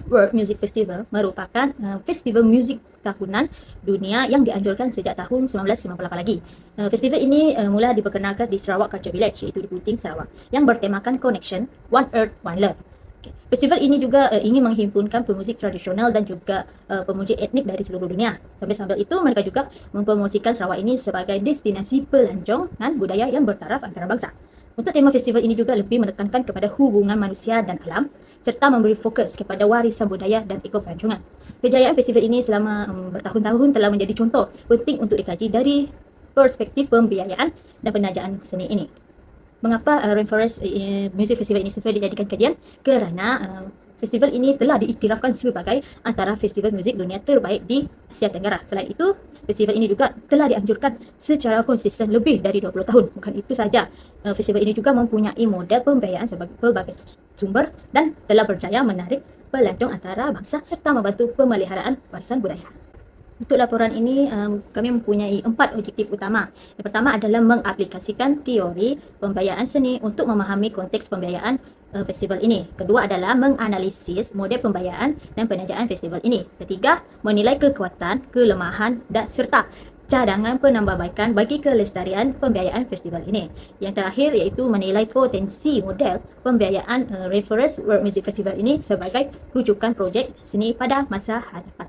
World Music Festival merupakan festival muzik tahunan dunia yang dianjurkan sejak tahun 1998 lagi. Festival ini mula diperkenalkan di Sarawak Culture Village, iaitu di Kuching, Sarawak, yang bertemakan Connection, One Earth, One Love. Festival ini juga ingin menghimpunkan pemuzik tradisional dan juga pemuzik etnik dari seluruh dunia. Sambil-sambil itu mereka juga mempromosikan Sarawak ini sebagai destinasi pelancongan budaya yang bertaraf antara bangsa. Untuk tema festival ini juga lebih menekankan kepada hubungan manusia dan alam serta memberi fokus kepada warisan budaya dan ekopelancongan. Kejayaan festival ini selama bertahun-tahun telah menjadi contoh penting untuk dikaji dari perspektif pembiayaan dan penajaan seni ini. Mengapa Rainforest Music Festival ini sesuai dijadikan kajian? Kerana festival ini telah diiktirafkan sebagai antara festival muzik dunia terbaik di Asia Tenggara. Selain itu, festival ini juga telah dianjurkan secara konsisten lebih dari 20 tahun. Bukan itu saja, festival ini juga mempunyai model pembiayaan sebagai pelbagai sumber dan telah berjaya menarik pelancong antara bangsa serta membantu pemeliharaan warisan budaya. Untuk laporan ini, kami mempunyai 4 objektif utama. Yang pertama adalah mengaplikasikan teori pembiayaan seni untuk memahami konteks pembiayaan festival ini. Kedua adalah menganalisis model pembiayaan dan penajaan festival ini. Ketiga, menilai kekuatan, kelemahan dan serta cadangan penambahbaikan bagi kelestarian pembiayaan festival ini. Yang terakhir iaitu menilai potensi model pembiayaan Rainforest World Music Festival ini sebagai rujukan projek seni pada masa hadapan.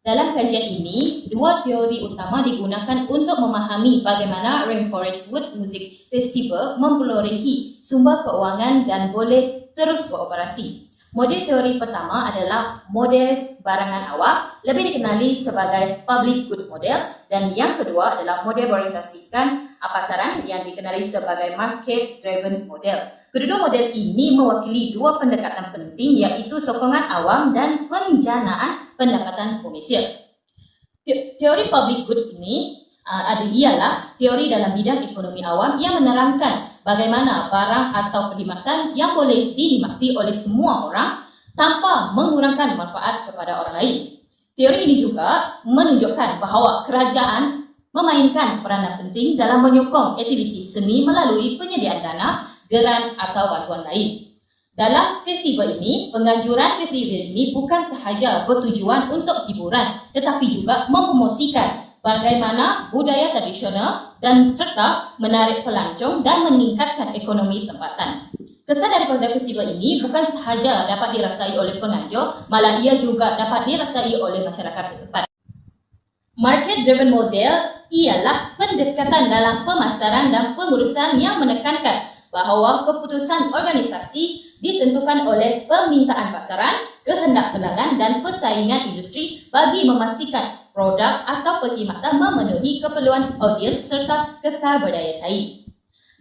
Dalam kajian ini, dua teori utama digunakan untuk memahami bagaimana Rainforest World Music Festival memperolehi sumber keuangan dan boleh terus beroperasi. Model teori pertama adalah model barangan awam, lebih dikenali sebagai public good model, dan yang kedua adalah model berorientasikan pasaran yang dikenali sebagai market driven model. Kedua model ini mewakili dua pendekatan penting, iaitu sokongan awam dan penjanaan pendapatan komersial. Teori public good ini ialah teori dalam bidang ekonomi awam yang menerangkan bagaimana barang atau perkhidmatan yang boleh dinikmati oleh semua orang tanpa mengurangkan manfaat kepada orang lain. Teori ini juga menunjukkan bahawa kerajaan memainkan peranan penting dalam menyokong aktiviti seni melalui penyediaan dana, geran atau bantuan lain. Dalam festival ini, penganjuran festival ini bukan sahaja bertujuan untuk hiburan, tetapi juga mempromosikan bagaimana budaya tradisional dan serta menarik pelancong dan meningkatkan ekonomi tempatan. Kesan daripada festival ini bukan sahaja dapat dirasai oleh penganjur, malah ia juga dapat dirasai oleh masyarakat setempat. Market driven model ialah pendekatan dalam pemasaran dan pengurusan yang menekankan bahawa keputusan organisasi ditentukan oleh permintaan pasaran, kehendak pelanggan dan persaingan industri bagi memastikan produk atau perkhidmatan memenuhi keperluan audiens serta kekal berdaya saing.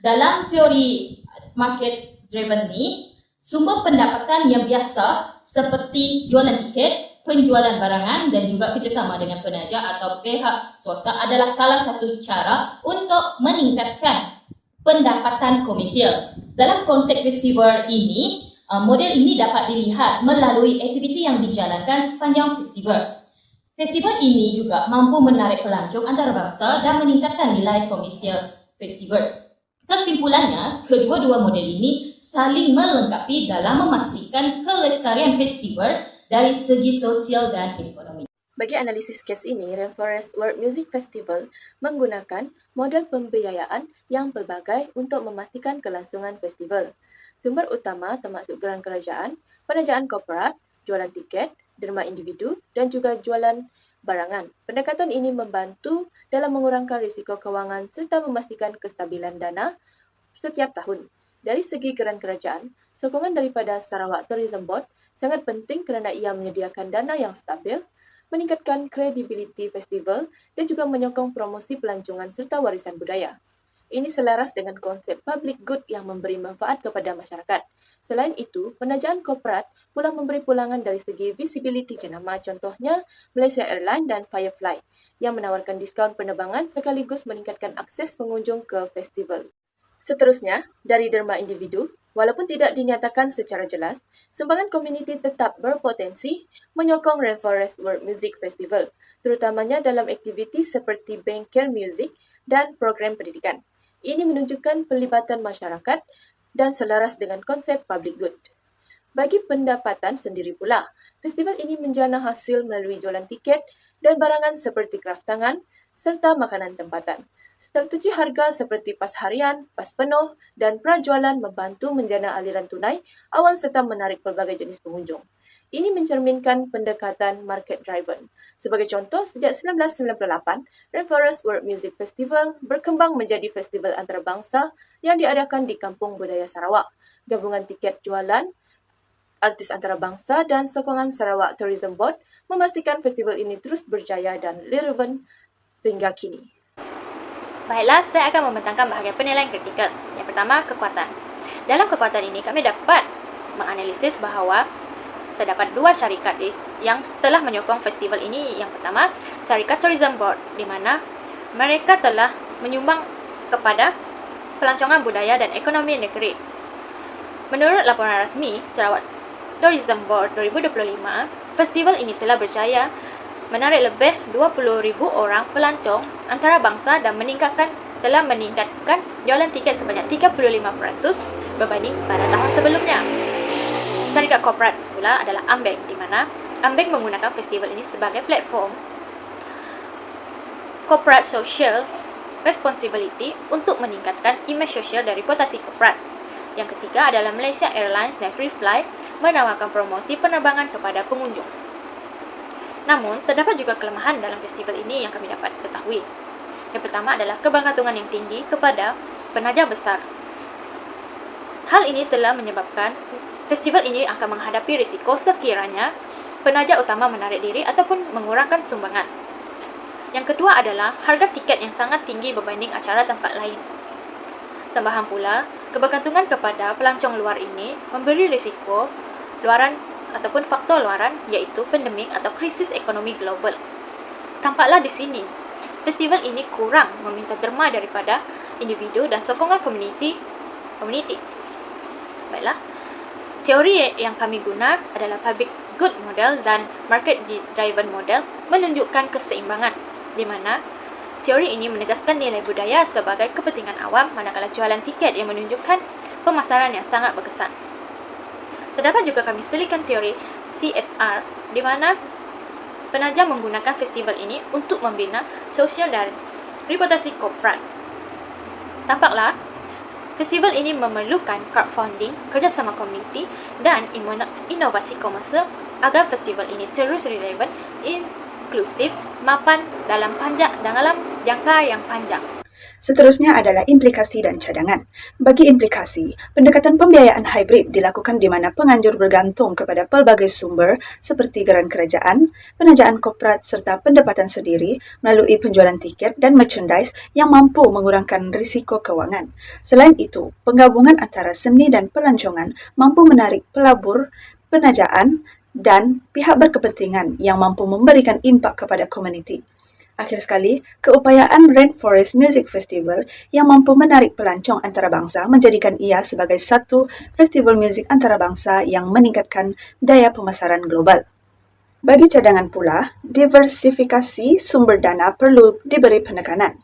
Dalam teori market driven ni, sumber pendapatan yang biasa seperti jualan tiket, penjualan barangan dan juga kerjasama dengan penaja atau pihak swasta adalah salah satu cara untuk meningkatkan pendapatan komersial. Dalam konteks festival ini, model ini dapat dilihat melalui aktiviti yang dijalankan sepanjang festival. Festival ini juga mampu menarik pelancong antarabangsa dan meningkatkan nilai komersial festival. Kesimpulannya, kedua-dua model ini saling melengkapi dalam memastikan kelestarian festival dari segi sosial dan ekonomi. Bagi analisis kes ini, Rainforest World Music Festival menggunakan model pembiayaan yang pelbagai untuk memastikan kelangsungan festival. Sumber utama termasuk geran kerajaan, penajaan korporat, jualan tiket, derma individu dan juga jualan barangan. Pendekatan ini membantu dalam mengurangkan risiko kewangan serta memastikan kestabilan dana setiap tahun. Dari segi geran kerajaan, sokongan daripada Sarawak Tourism Board sangat penting kerana ia menyediakan dana yang stabil, meningkatkan kredibiliti festival dan juga menyokong promosi pelancongan serta warisan budaya. Ini selaras dengan konsep public good yang memberi manfaat kepada masyarakat. Selain itu, penajaan korporat pula memberi pulangan dari segi visibility jenama, contohnya Malaysia Airlines dan Firefly, yang menawarkan diskaun penerbangan sekaligus meningkatkan akses pengunjung ke festival. Seterusnya, dari derma individu, walaupun tidak dinyatakan secara jelas, sumbangan komuniti tetap berpotensi menyokong Rainforest World Music Festival, terutamanya dalam aktiviti seperti Bank Care Music dan program pendidikan. Ini menunjukkan pelibatan masyarakat dan selaras dengan konsep public good. Bagi pendapatan sendiri pula, festival ini menjana hasil melalui jualan tiket dan barangan seperti kraft tangan serta makanan tempatan. Strategi harga seperti pas harian, pas penuh dan prajualan membantu menjana aliran tunai awal serta menarik pelbagai jenis pengunjung. Ini mencerminkan pendekatan market driven. Sebagai contoh, sejak 1998, Rainforest World Music Festival berkembang menjadi festival antarabangsa yang diadakan di Kampung Budaya Sarawak. Gabungan tiket jualan, artis antarabangsa dan sokongan Sarawak Tourism Board memastikan festival ini terus berjaya dan relevan sehingga kini. Baiklah, saya akan membentangkan bahagian penilaian kritikal. Yang pertama, kekuatan. Dalam kekuatan ini, kami dapat menganalisis bahawa terdapat dua syarikat yang telah menyokong festival ini. Yang pertama, Syarikat Tourism Board, di mana mereka telah menyumbang kepada pelancongan budaya dan ekonomi negeri. Menurut laporan rasmi Sarawak Tourism Board 2025, festival ini telah berjaya menarik lebih 20,000 orang pelancong antarabangsa dan telah meningkatkan jualan tiket sebanyak 35% berbanding pada tahun sebelumnya. Syarikat korporat pula adalah Ambeng, di mana Ambeng menggunakan festival ini sebagai platform corporate social responsibility untuk meningkatkan imej sosial dan reputasi korporat. Yang ketiga adalah Malaysia Airlines dan Free Fly menawarkan promosi penerbangan kepada pengunjung. Namun, terdapat juga kelemahan dalam festival ini yang kami dapat ketahui. Yang pertama adalah kebergantungan yang tinggi kepada penaja besar. Hal ini telah menyebabkan festival ini akan menghadapi risiko sekiranya penaja utama menarik diri ataupun mengurangkan sumbangan. Yang kedua adalah harga tiket yang sangat tinggi berbanding acara tempat lain. Tambahan pula, kebergantungan kepada pelancong luar ini memberi risiko luaran ataupun faktor luaran iaitu pandemik atau krisis ekonomi global. Tampaklah di sini, festival ini kurang meminta derma daripada individu dan sokongan komuniti. Baiklah, teori yang kami guna adalah public good model dan market driven model menunjukkan keseimbangan, di mana teori ini menegaskan nilai budaya sebagai kepentingan awam manakala jualan tiket yang menunjukkan pemasaran yang sangat berkesan. Terdapat juga kami selitkan teori CSR, di mana penaja menggunakan festival ini untuk membina sosial dan reputasi korporat. Tampaklah, festival ini memerlukan crowdfunding, kerjasama komuniti dan inovasi komersial agar festival ini terus relevan, inklusif, mapan dalam jangka yang panjang. Seterusnya adalah implikasi dan cadangan. Bagi implikasi, pendekatan pembiayaan hybrid dilakukan di mana penganjur bergantung kepada pelbagai sumber seperti geran kerajaan, penajaan korporat serta pendapatan sendiri melalui penjualan tiket dan merchandise yang mampu mengurangkan risiko kewangan. Selain itu, penggabungan antara seni dan pelancongan mampu menarik pelabur, penajaan dan pihak berkepentingan yang mampu memberikan impak kepada komuniti. Akhir sekali, keupayaan Rainforest Music Festival yang mampu menarik pelancong antarabangsa menjadikan ia sebagai satu festival muzik antarabangsa yang meningkatkan daya pemasaran global. Bagi cadangan pula, diversifikasi sumber dana perlu diberi penekanan.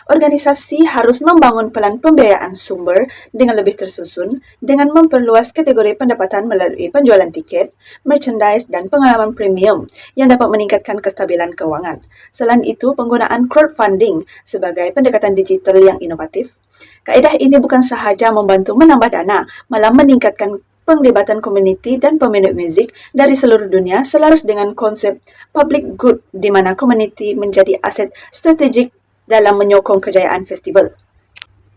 Organisasi harus membangun pelan pembiayaan sumber dengan lebih tersusun dengan memperluas kategori pendapatan melalui penjualan tiket, merchandise dan pengalaman premium yang dapat meningkatkan kestabilan keuangan. Selain itu, penggunaan crowdfunding sebagai pendekatan digital yang inovatif. Kaedah ini bukan sahaja membantu menambah dana, malah meningkatkan penglibatan komuniti dan peminat muzik dari seluruh dunia selaras dengan konsep public good di mana komuniti menjadi aset strategik dalam menyokong kejayaan festival.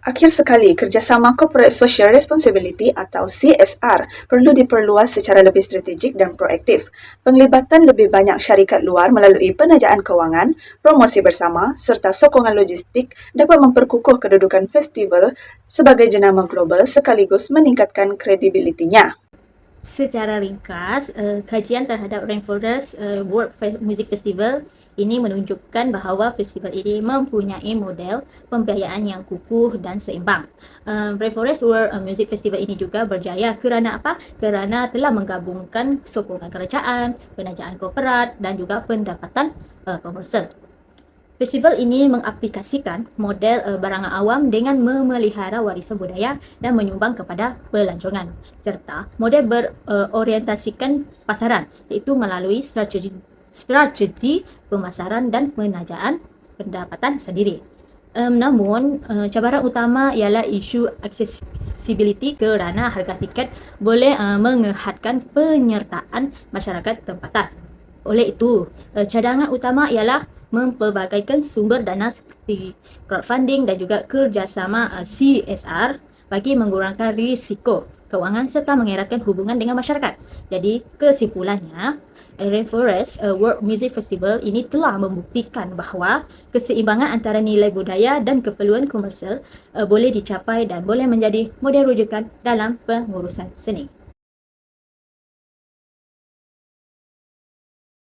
Akhir sekali, kerjasama Corporate Social Responsibility atau CSR perlu diperluas secara lebih strategik dan proaktif. Penglibatan lebih banyak syarikat luar melalui penajaan kewangan, promosi bersama, serta sokongan logistik dapat memperkukuh kedudukan festival sebagai jenama global sekaligus meningkatkan kredibilitinya. Secara ringkas, kajian terhadap Rainforest World Music Festival ini menunjukkan bahawa festival ini mempunyai model pembiayaan yang kukuh dan seimbang. Rainforest World Music Festival ini juga berjaya kerana apa? Kerana telah menggabungkan sokongan kerajaan, penajaan korporat dan juga pendapatan komersial. Festival ini mengaplikasikan model barangan awam dengan memelihara warisan budaya dan menyumbang kepada pelancongan, serta model berorientasikan pasaran iaitu melalui strategi pemasaran dan penajaan pendapatan sendiri. Namun, cabaran utama ialah isu accessibility kerana harga tiket boleh menghadkan penyertaan masyarakat tempatan. Oleh itu, cadangan utama ialah mempelbagaikan sumber dana seperti crowdfunding dan juga kerjasama CSR bagi mengurangkan risiko kewangan serta mengeratkan hubungan dengan masyarakat. Jadi, kesimpulannya, Rainforest World Music Festival ini telah membuktikan bahawa keseimbangan antara nilai budaya dan keperluan komersial boleh dicapai dan boleh menjadi model rujukan dalam pengurusan seni.